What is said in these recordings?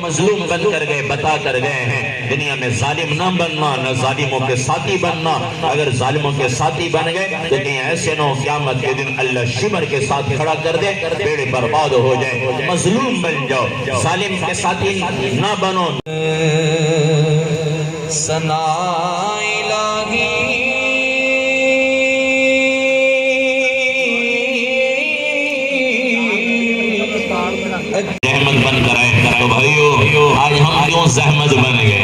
مظلوم بن کر گئے، بتا کر گئے ہیں دنیا میں ظالم نہ بننا، نہ ظالموں کے ساتھی بننا۔ اگر ظالموں کے ساتھی بن گئے تو کہیں ایسے نہ ہو قیامت کے دن اللہ شمر کے ساتھ کھڑا کر دے، بیڑے برباد ہو جائے۔ مظلوم بن جاؤ، ظالم کے ساتھی نہ بنو۔ ثنا الہی زحمت بن کر آئے تو بھائیو آج ہم کیوں زحمت بن گئے؟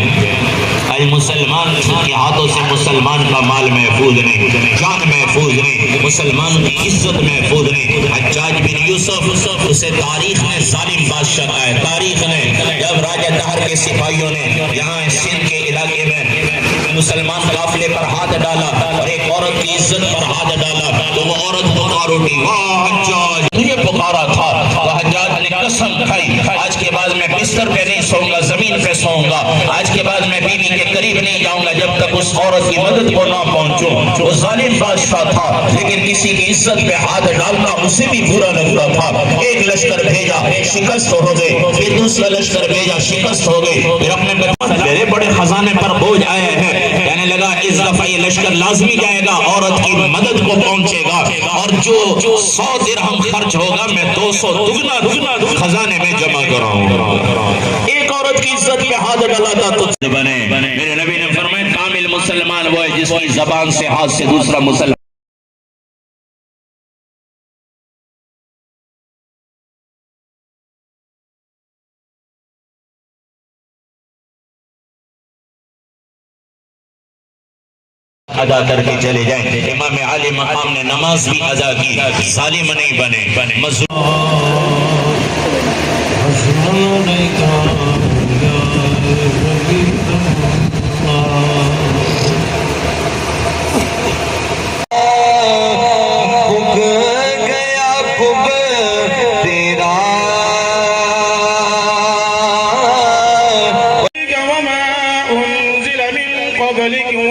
آج مسلمان کے ہاتھوں سے مسلمان کا مال محفوظ نہیں، جان محفوظ نہیں، مسلمان کی عزت محفوظ نہیں۔ حجاج بن یوسف اسے تاریخ نے ظالم بادشاہ کہا ہے۔ تاریخ نے جب راجہ دہر کے سپاہیوں نے یہاں سندھ کے علاقے میں مسلمان قافلے پر ہاتھ ڈالا اور ایک عورت کی عزت پر ہاتھ ڈالا تو وہ عورت پکار اٹھی، واہ حجاج تجھے پکارا تھا۔ تو حجاج نے قسم کھائی آج کے بعد میں بستر پہ نہیں سوؤں گا، زمین پہ سوؤں گا، آج کے بعد میں بیوی کے قریب نہیں جاؤں گا جب تک اس عورت کی مدد کو نہ پہنچوں۔ وہ ظالم بادشاہ تھا لیکن کسی کی عزت پہ ہاتھ ڈالنا اسے بھی برا لگتا تھا۔ ایک لشکر بھیجا، شکست ہو گئے، پھر دوسرا لشکر بھیجا، شکست ہو گئے، پھر اپنے بڑے بڑے خزانے پر بوجھ آئے ہیں، کہنے لگا اس دفعہ یہ لشکر لازمی جائے گا، عورت کی مدد کو پہنچے گا، اور جو 100 درہم خرچ ہوگا میں 200 دگنا خزانے میں جمع کراؤں گا۔ ایک عورت کی عزت پہ ہاتھ ڈالا تھا تو بنے۔ میرے نبی نے فرمایا کامل مسلمان وہ ہے جس کی زبان سے ہاتھ سے دوسرا مسلمان ادا کر کے چلے جائیں۔ امام عالی مقام نے نماز بھی ادا کی، ظالم نہیں بنے، مظلوم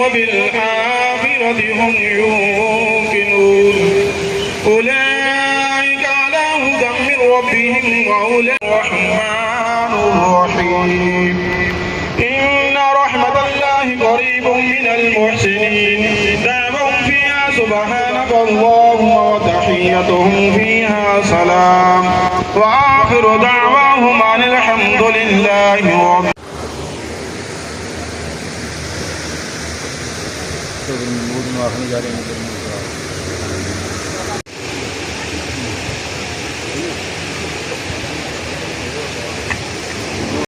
وبالآخرة هم يوقنون أولئك على هدى من ربهم وأولئك الرحمن الرحيم إن رحمة الله قريب من المحسنين دعوهم فيها سبحانك اللهم وتحيتهم فيها سلام وآخر دعواهم أن الحمد لله رب تو موڈ میں آخری جا رہے ہیں